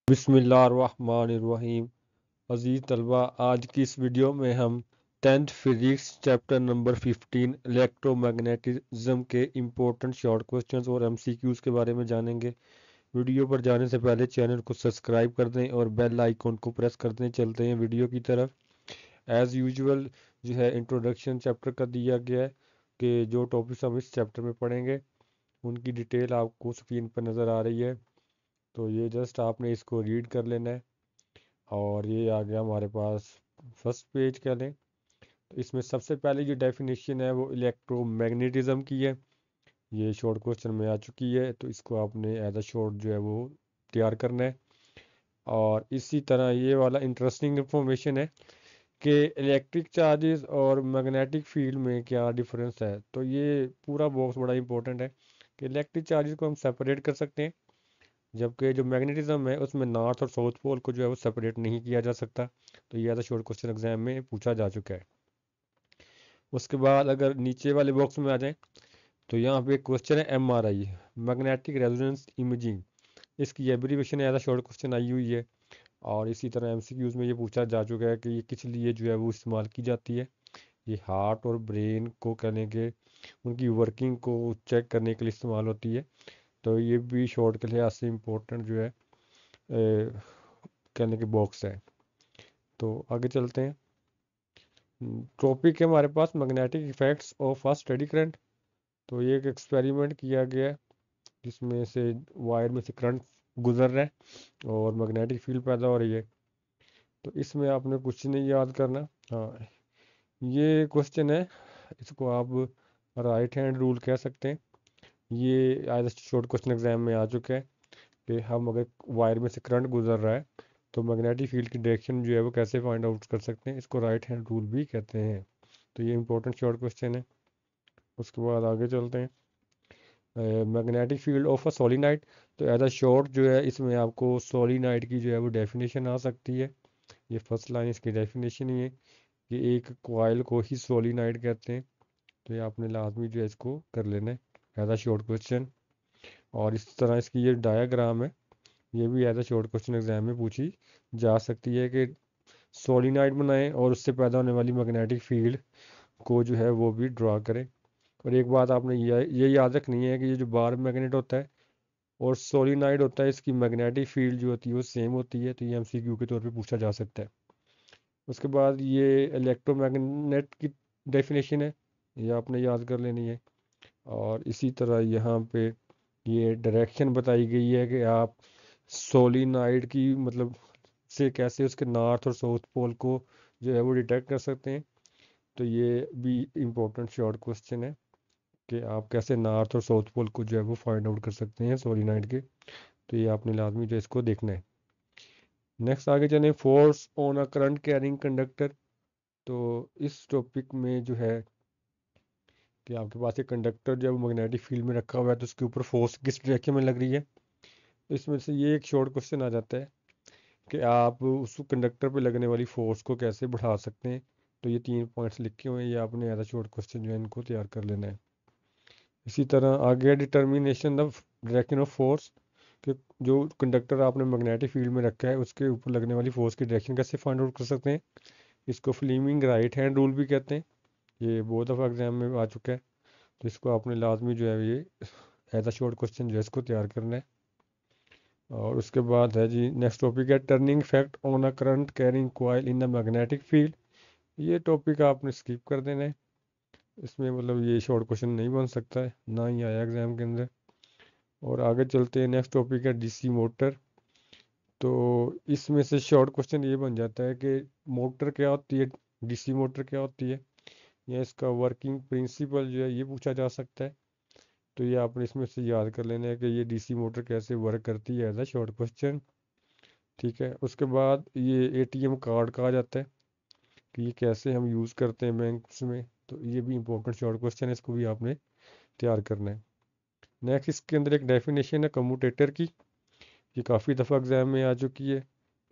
बिस्मिल्लाहिर्रहमानिर्रहीम। अज़ीज़ तलबा, आज की इस वीडियो में हम 10th physics chapter number 15 electromagnetism के इम्पोर्टेंट शॉर्ट क्वेश्चंस और एमसीक्यूज़ के बारे में जानेंगे। वीडियो पर जाने से पहले चैनल को सब्सक्राइब कर दें और बेल आइकन को प्रेस कर दें। चलते हैं वीडियो की तरफ। एज़ यूजुअल जो है इंट्रोडक्शन चैप्टर का दिया गया है कि जो टॉपिक्स हम इस चैप्टर में पढ़ेंगे उनकी डिटेल आपको स्क्रीन पर नज़र आ रही है, तो ये जस्ट आपने इसको रीड कर लेना है। और ये आ गया हमारे पास फर्स्ट पेज कह लें। तो इसमें सबसे पहले जो डेफिनेशन है वो इलेक्ट्रोमैग्नेटिज्म की है। ये शॉर्ट क्वेश्चन में आ चुकी है, तो इसको आपने एज अ शॉर्ट जो है वो तैयार करना है। और इसी तरह ये वाला इंटरेस्टिंग इंफॉर्मेशन है कि इलेक्ट्रिक चार्जेस और मैग्नेटिक फील्ड में क्या डिफरेंस है। तो ये पूरा बॉक्स बड़ा इंपॉर्टेंट है कि इलेक्ट्रिक चार्जेस को हम सेपरेट कर सकते हैं, जबकि जो मैग्नेटिज्म है उसमें नॉर्थ और साउथ पोल को जो है वो सेपरेट नहीं किया जा सकता। तो ये एज शॉर्ट क्वेश्चन एग्जाम में पूछा जा चुका है। उसके बाद अगर नीचे वाले बॉक्स में आ जाएं तो यहाँ पे एक क्वेश्चन है MRI, मैग्नेटिक रेजोनेंस इमेजिंग। इसकी एब्रीविएशन एज शॉर्ट क्वेश्चन आई हुई है। और इसी तरह एमसीक्यूज में ये पूछा जा चुका है कि ये किस लिए जो है वो इस्तेमाल की जाती है। ये हार्ट और ब्रेन को कहने के उनकी वर्किंग को चेक करने के लिए इस्तेमाल होती है। तो ये भी शॉर्ट के लिहाज से इम्पोर्टेंट जो है कहने के बॉक्स है। तो आगे चलते हैं। टॉपिक है हमारे पास magnetic effects of a steady current. तो ये एक एक्सपेरिमेंट किया गया है जिसमें से वायर में से करंट गुजर रहा है और मैग्नेटिक फील्ड पैदा हो रही है। तो इसमें आपने कुछ नहीं याद करना। हाँ, ये क्वेश्चन है, इसको आप राइट हैंड रूल कह सकते हैं। ये आज शॉर्ट क्वेश्चन एग्जाम में आ चुका है कि हम अगर वायर में से करंट गुजर रहा है तो मैग्नेटिक फील्ड की डायरेक्शन जो है वो कैसे फाइंड आउट कर सकते हैं। इसको राइट हैंड रूल भी कहते हैं। तो ये इंपॉर्टेंट शॉर्ट क्वेश्चन है। उसके बाद आगे चलते हैं। Magnetic field of a solenoid. तो एज अ शॉर्ट जो है इसमें आपको सोलिनाइड की जो है वो डेफिनेशन आ सकती है। ये फर्स्ट लाइन इसकी डेफिनेशन ही है कि एक कॉइल को ही सोलिनाइड कहते हैं। तो ये आपने लाजमी जो है इसको कर लेना है एज अ शॉर्ट क्वेश्चन। और इस तरह इसकी ये डायग्राम है, ये भी as a short question exam में पूछी जा सकती है कि सोलिनाइड बनाएं और उससे पैदा होने वाली मैग्नेटिक फील्ड को जो है वो भी ड्रा करें। और एक बात आपने ये याद रखनी है कि ये जो बार मैग्नेट होता है और सोलिनाइड होता है, इसकी मैग्नेटिक फील्ड जो होती है वो सेम होती है। तो ये एमसीक्यू के तौर पे पूछा जा सकता है। उसके बाद ये इलेक्ट्रोमैग्नेट की डेफिनेशन है, ये आपने याद कर लेनी है। और इसी तरह यहाँ पे ये डायरेक्शन बताई गई है कि आप सोलिनाइड की मतलब से कैसे उसके नॉर्थ और साउथ पोल को जो है वो डिटेक्ट कर सकते हैं। तो ये भी इम्पोर्टेंट शॉर्ट क्वेश्चन है कि आप कैसे नॉर्थ और साउथ पोल को जो है वो फाइंड आउट कर सकते हैं सोलिनाइड के। तो ये आपने लाजमी जो है इसको देखना है। नेक्स्ट आगे चलें, force on a current carrying conductor. तो इस टॉपिक में जो है कि आपके पास एक कंडक्टर जो है वो मैग्नेटिक फील्ड में रखा हुआ है, तो उसके ऊपर फोर्स किस डायरेक्शन में लग रही है। इसमें से ये एक शॉर्ट क्वेश्चन आ जाता है कि आप उस कंडक्टर पे लगने वाली फोर्स को कैसे बढ़ा सकते हैं। तो ये 3 पॉइंट्स लिखे हुए हैं, ये आपने एज अ शॉर्ट क्वेश्चन जो है इनको तैयार कर लेना है। इसी तरह आगे determination of direction of force कि जो कंडक्टर आपने मैग्नेटिक फील्ड में रखा है उसके ऊपर लगने वाली फोर्स की डायरेक्शन कैसे फाइंड आउट कर सकते हैं। इसको फ्लीमिंग राइट हैंड रूल भी कहते हैं। ये बहुत दफ़ा एग्जाम में आ चुका है। तो इसको आपने लाजमी जो है ये एज अ शॉर्ट क्वेश्चन जो है इसको तैयार करना है। और उसके बाद है जी नेक्स्ट टॉपिक है turning effect on a current carrying coil in the magnetic field. ये टॉपिक आपने स्किप कर देना है, इसमें मतलब ये शॉर्ट क्वेश्चन नहीं बन सकता है, ना ही आया एग्जाम के अंदर। और आगे चलते हैं, नेक्स्ट टॉपिक है डीसी मोटर। तो इसमें से शॉर्ट क्वेश्चन ये बन जाता है कि मोटर क्या होती है, डीसी मोटर क्या होती है, या इसका वर्किंग प्रिंसिपल जो है ये पूछा जा सकता है। तो ये आपने इसमें से याद कर लेना है कि ये डीसी मोटर कैसे वर्क करती है एज अ शॉर्ट क्वेश्चन। ठीक है, उसके बाद ये एटीएम कार्ड कहा जाता है कि ये कैसे हम यूज़ करते हैं बैंक्स में। तो ये भी इंपॉर्टेंट शॉर्ट क्वेश्चन है, इसको भी आपने तैयार करना है। नेक्स्ट इसके अंदर एक डेफिनेशन है कम्यूटेटर की, ये काफ़ी दफ़ा एग्जाम में आ चुकी है।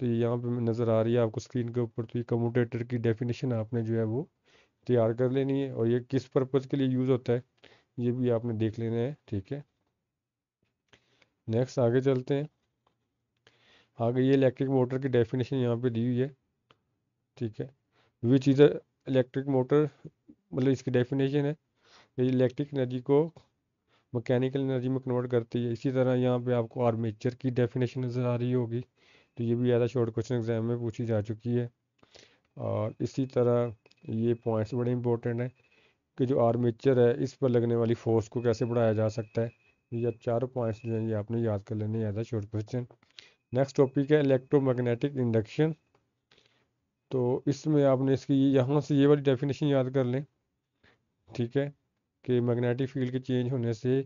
तो ये यहाँ पे नज़र आ रही है आपको स्क्रीन के ऊपर। तो ये कम्यूटेटर की डेफिनेशन आपने जो है वो तैयार कर लेनी है और ये किस पर्पज़ के लिए यूज़ होता है ये भी आपने देख लेना है। ठीक है, नेक्स्ट आगे चलते हैं। आगे ये इलेक्ट्रिक मोटर की डेफिनेशन यहाँ पे दी हुई है, ठीक है। विच इज़ इलेक्ट्रिक मोटर, मतलब इसकी डेफिनेशन है, ये इलेक्ट्रिक एनर्जी को मैकेनिकल एनर्जी में कन्वर्ट करती है। इसी तरह यहाँ पे आपको आर्मेचर की डेफिनेशन नज़र आ रही होगी, तो ये भी ज़्यादा शॉर्ट क्वेश्चन एग्जाम में पूछी जा चुकी है। और इसी तरह ये पॉइंट्स बड़े इंपॉर्टेंट हैं कि जो आर्मेचर है इस पर लगने वाली फोर्स को कैसे बढ़ाया जा सकता है। ये अब चारों पॉइंट्स जो हैं ये आपने याद कर लेने as a short question. Next topic है इलेक्ट्रोमैग्नेटिक इंडक्शन। तो इसमें आपने इसकी यहाँ से ये वाली डेफिनेशन याद कर लें, ठीक है, कि मैग्नेटिक फील्ड के चेंज होने से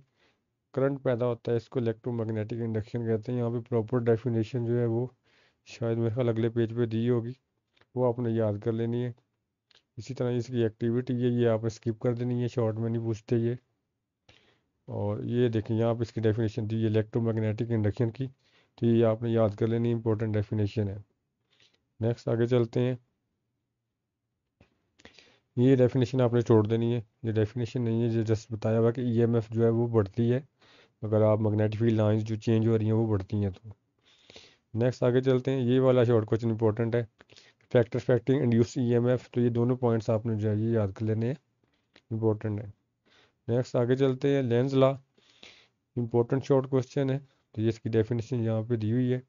करंट पैदा होता है, इसको इलेक्ट्रोमैग्नेटिक इंडक्शन कहते हैं। यहाँ पे प्रॉपर डेफिनेशन जो है वो शायद मेरे ख्याल अगले पेज पे दी होगी, वो आपने याद कर लेनी है। इसी तरह इसकी एक्टिविटी है, ये आपने स्किप कर देनी है, शॉर्ट में नहीं पूछते ये। और ये देखें यहाँ पे इसकी डेफिनेशन दी है इलेक्ट्रोमैग्नेटिक इंडक्शन की, तो ये आपने याद कर लेनी, इंपॉर्टेंट डेफिनेशन है। नेक्स्ट आगे चलते हैं। ये डेफिनेशन आपने छोड़ देनी है, ये डेफिनेशन नहीं है, ये जस्ट बताया हुआ कि ईएमएफ जो है वो बढ़ती है अगर आप मैग्नेटिक फील्ड लाइंस जो चेंज हो रही हैं वो बढ़ती हैं तो। नेक्स्ट आगे चलते हैं, ये वाला शॉर्ट क्वेश्चन इंपॉर्टेंट है, फैक्टर फैक्टिंग इंड्यूस ईएमएफ। तो ये दोनों पॉइंट्स आपने जो है ये याद कर लेने हैं, इंपॉर्टेंट है। नेक्स्ट आगे चलते हैं, Lenz law, important short question है, तो ये इसकी डेफिनेशन यहाँ पे दी हुई है।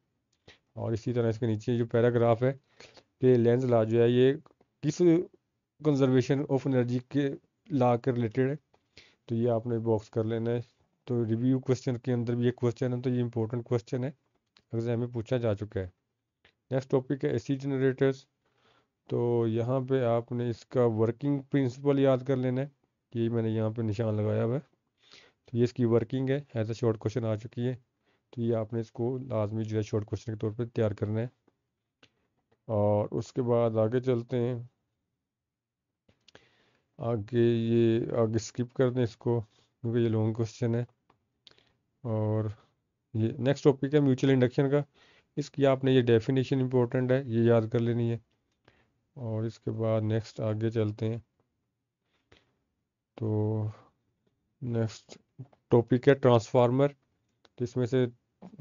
और इसी तरह इसके नीचे जो पैराग्राफ है कि लेंस लॉ जो है ये किस कंजर्वेशन ऑफ एनर्जी के लॉ के रिलेटेड है, तो ये आपने बॉक्स कर लेना है। तो रिव्यू क्वेश्चन के अंदर भी एक क्वेश्चन है, तो ये इंपॉर्टेंट क्वेश्चन है, एग्जाम में पूछा जा चुका है। नेक्स्ट टॉपिक है एसी जनरेटर्स। तो यहाँ पे आपने इसका वर्किंग प्रिंसिपल याद कर लेना है, ये मैंने यहाँ पे निशान लगाया हुआ है, तो ये इसकी वर्किंग है, एज अ शॉर्ट क्वेश्चन आ चुकी है, तो ये आपने इसको लाजमी जो है शॉर्ट क्वेश्चन के तौर पे तैयार करना है। और उसके बाद आगे चलते हैं, आगे ये आगे स्किप कर दें इसको क्योंकि ये लॉन्ग क्वेश्चन है। और ये नेक्स्ट टॉपिक है म्यूचुअल इंडक्शन का, इसकी आपने ये डेफिनेशन इंपॉर्टेंट है, ये याद कर लेनी है। और इसके बाद नेक्स्ट आगे चलते हैं, तो नेक्स्ट टॉपिक है ट्रांसफार्मर। तो इसमें से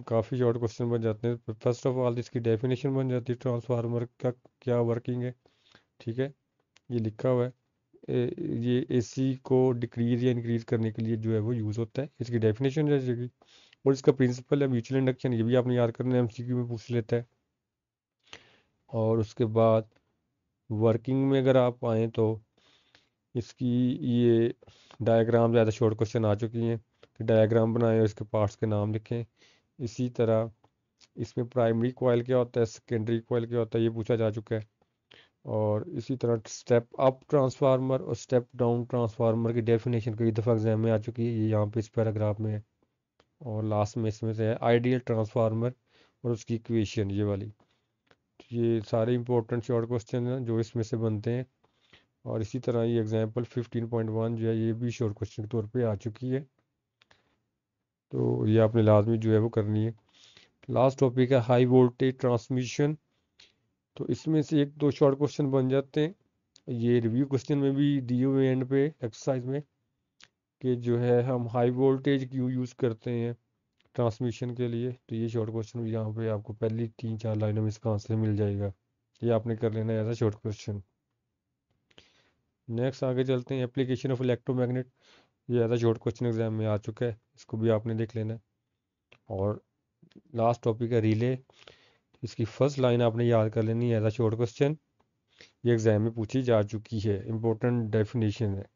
काफ़ी शॉर्ट क्वेश्चन बन जाते हैं। फर्स्ट ऑफ ऑल इसकी डेफिनेशन बन जाती है ट्रांसफार्मर का क्या वर्किंग है, ठीक है, ये लिखा हुआ है। ये एसी को डिक्रीज या इंक्रीज करने के लिए जो है वो यूज़ होता है, इसकी डेफिनेशन जैसे। और इसका प्रिंसिपल है म्यूचुअल इंडक्शन, ये भी आपने याद करना है, एमसीक्यू में पूछ लेता है। और उसके बाद वर्किंग में अगर आप आएँ तो इसकी ये डायग्राम ज़्यादा शॉर्ट क्वेश्चन आ चुकी हैं कि डायग्राम बनाएं और इसके पार्ट्स के नाम लिखें। इसी तरह इसमें प्राइमरी कॉइल क्या होता है, सेकेंडरी कॉइल क्या होता है, ये पूछा जा चुका है। और इसी तरह स्टेप अप ट्रांसफार्मर और स्टेप डाउन ट्रांसफार्मर की डेफिनेशन कई दफ़ा एग्जाम में आ चुकी है, ये यहाँ पे इस पैराग्राफ में है। और लास्ट में इसमें से है आइडियल ट्रांसफार्मर और उसकी इक्वेशन, ये वाली। ये सारे इंपॉर्टेंट शॉर्ट क्वेश्चन हैं जो इसमें से बनते हैं। और इसी तरह ये एग्जाम्पल 15.1 जो है ये भी शॉर्ट क्वेश्चन के तौर पे आ चुकी है, तो ये आपने लाजमी जो है वो करनी है। लास्ट टॉपिक है हाई वोल्टेज ट्रांसमिशन। तो इसमें से एक दो शॉर्ट क्वेश्चन बन जाते हैं, ये रिव्यू क्वेश्चन में भी दिए हुए एंड पे एक्सरसाइज में, कि जो है हम हाई वोल्टेज क्यों यूज़ करते हैं ट्रांसमिशन के लिए। तो ये शॉर्ट क्वेश्चन भी यहाँ पे आपको पहली 3-4 लाइनों में इसका आंसर मिल जाएगा, ये आपने कर लेना है as a short question. Next आगे चलते हैं, एप्लीकेशन ऑफ इलेक्ट्रोमैग्नेट, ये as a short question exam में आ चुका है, इसको भी आपने देख लेना है। और लास्ट टॉपिक है रिले, इसकी फर्स्ट लाइन आपने याद कर लेनी है एज अ शॉर्ट क्वेश्चन, ये एग्जाम में पूछी जा चुकी है, इंपॉर्टेंट डेफिनेशन है।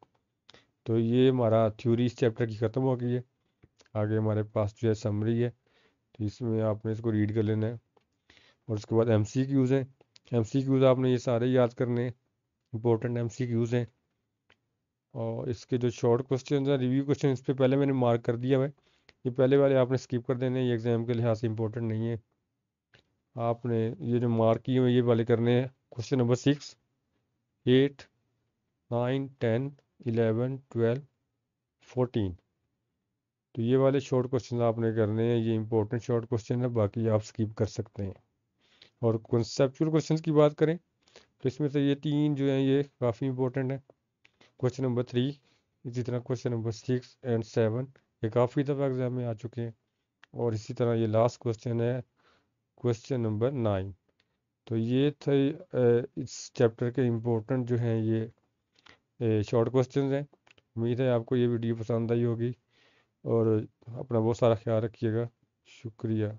तो ये हमारा थ्योरी इस चैप्टर की ख़त्म हो गई है, आगे हमारे पास जो है समरी है, तो इसमें आपने इसको रीड कर लेना है। और उसके बाद एमसीक्यूज़ हैं, एमसीक्यूज़ आपने ये सारे याद करने हैं, इंपॉर्टेंट एमसीक्यूज़ हैं। और इसके जो शॉर्ट क्वेश्चन हैं रिव्यू क्वेश्चन, इस पर पहले मैंने मार्क कर दिया है, ये पहले वाले आपने स्किप कर देने हैं, ये एग्जाम के लिहाज से इंपॉर्टेंट नहीं है। आपने ये जो मार्क किए हुए ये वाले करने हैं, क्वेश्चन नंबर 6, 8, 9, 10, 11, 12, 14। तो ये वाले शॉर्ट क्वेश्चन आपने करने हैं, ये इंपॉर्टेंट शॉर्ट क्वेश्चन है, बाकी आप स्किप कर सकते हैं। और कॉन्सेप्चुअल क्वेश्चन की बात करें तो इसमें से ये तीन जो हैं ये काफ़ी इंपॉर्टेंट है, क्वेश्चन नंबर 3, इसी तरह क्वेश्चन नंबर 6 एंड 7, ये काफ़ी दफ़ा एग्जाम में आ चुके हैं। और इसी तरह ये लास्ट क्वेश्चन है क्वेश्चन नंबर 9। तो ये थे इस चैप्टर के इम्पोर्टेंट जो हैं ये शॉर्ट क्वेश्चंस हैं। उम्मीद है आपको ये वीडियो पसंद आई होगी और अपना बहुत सारा ख्याल रखिएगा। शुक्रिया।